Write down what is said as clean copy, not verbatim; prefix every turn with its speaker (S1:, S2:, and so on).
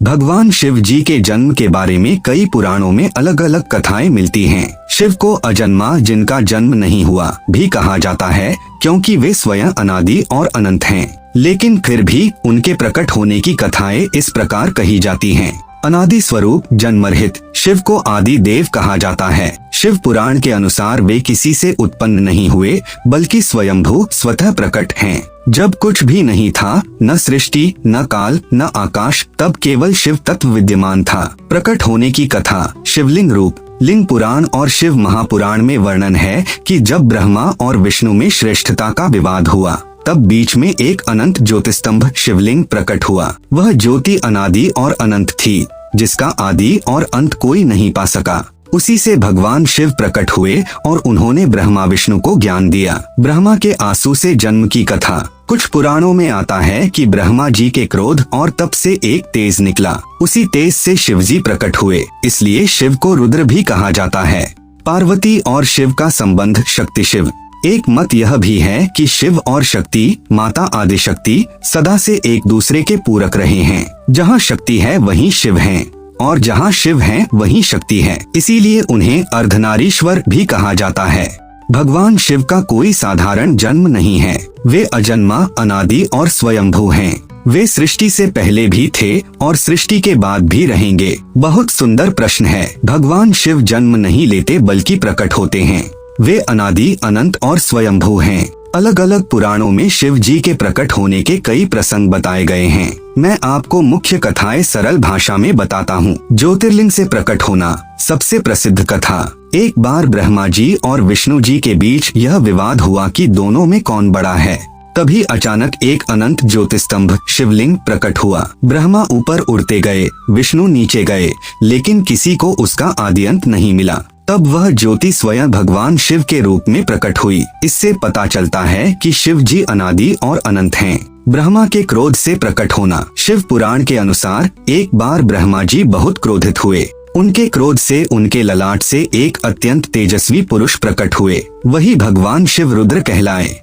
S1: भगवान शिव जी के जन्म के बारे में कई पुराणों में अलग अलग कथाएं मिलती हैं। शिव को अजन्मा, जिनका जन्म नहीं हुआ, भी कहा जाता है क्योंकि वे स्वयं अनादि और अनंत हैं। लेकिन फिर भी उनके प्रकट होने की कथाएं इस प्रकार कही जाती हैं। अनादि स्वरूप जन्मरहित शिव को आदि देव कहा जाता है। शिव पुराण के अनुसार वे किसी से उत्पन्न नहीं हुए, बल्कि स्वयंभू स्वतः प्रकट हैं। जब कुछ भी नहीं था, न सृष्टि, न काल, न आकाश, तब केवल शिव तत्व विद्यमान था। प्रकट होने की कथा शिवलिंग रूप लिंग पुराण और शिव महापुराण में वर्णन है कि जब ब्रह्मा और विष्णु में श्रेष्ठता का विवाद हुआ, तब बीच में एक अनंत ज्योतिस्तंभ शिवलिंग प्रकट हुआ। वह ज्योति अनादि और अनंत थी, जिसका आदि और अंत कोई नहीं पा सका। उसी से भगवान शिव प्रकट हुए और उन्होंने ब्रह्मा विष्णु को ज्ञान दिया। ब्रह्मा के आंसू से जन्म की कथा। कुछ पुराणों में आता है कि ब्रह्मा जी के क्रोध और तप से एक तेज निकला। उसी तेज से शिव जी प्रकट हुए, इसलिए शिव को रुद्र भी कहा जाता है। पार्वती और शिव का संबंध शक्ति शिव। एक मत यह भी है कि शिव और शक्ति, माता आदिशक्ति, सदा से एक दूसरे के पूरक रहे हैं। जहाँ शक्ति है वहीं शिव हैं, और जहाँ शिव हैं वहीं शक्ति है। इसीलिए उन्हें अर्धनारीश्वर भी कहा जाता है। भगवान शिव का कोई साधारण जन्म नहीं है। वे अजन्मा, अनादि और स्वयंभू हैं। वे सृष्टि से पहले भी थे और सृष्टि के बाद भी रहेंगे। बहुत सुंदर प्रश्न है। भगवान शिव जन्म नहीं लेते बल्कि प्रकट होते हैं। वे अनादि, अनंत और स्वयंभू हैं। अलग अलग पुराणों में शिव जी के प्रकट होने के कई प्रसंग बताए गए हैं। मैं आपको मुख्य कथाएं सरल भाषा में बताता हूँ। ज्योतिर्लिंग से प्रकट होना सबसे प्रसिद्ध कथा। एक बार ब्रह्मा जी और विष्णु जी के बीच यह विवाद हुआ कि दोनों में कौन बड़ा है। तभी अचानक एक अनंत ज्योतिस्तंभ शिवलिंग प्रकट हुआ। ब्रह्मा ऊपर उड़ते गए, विष्णु नीचे गए, लेकिन किसी को उसका आदि अंत नहीं मिला। तब वह ज्योति स्वयं भगवान शिव के रूप में प्रकट हुई। इससे पता चलता है कि शिव जी अनादि और अनंत हैं। ब्रह्मा के क्रोध से प्रकट होना। शिव पुराण के अनुसार एक बार ब्रह्मा जी बहुत क्रोधित हुए। उनके क्रोध से उनके ललाट से एक अत्यंत तेजस्वी पुरुष प्रकट हुए। वही भगवान शिव रुद्र कहलाए।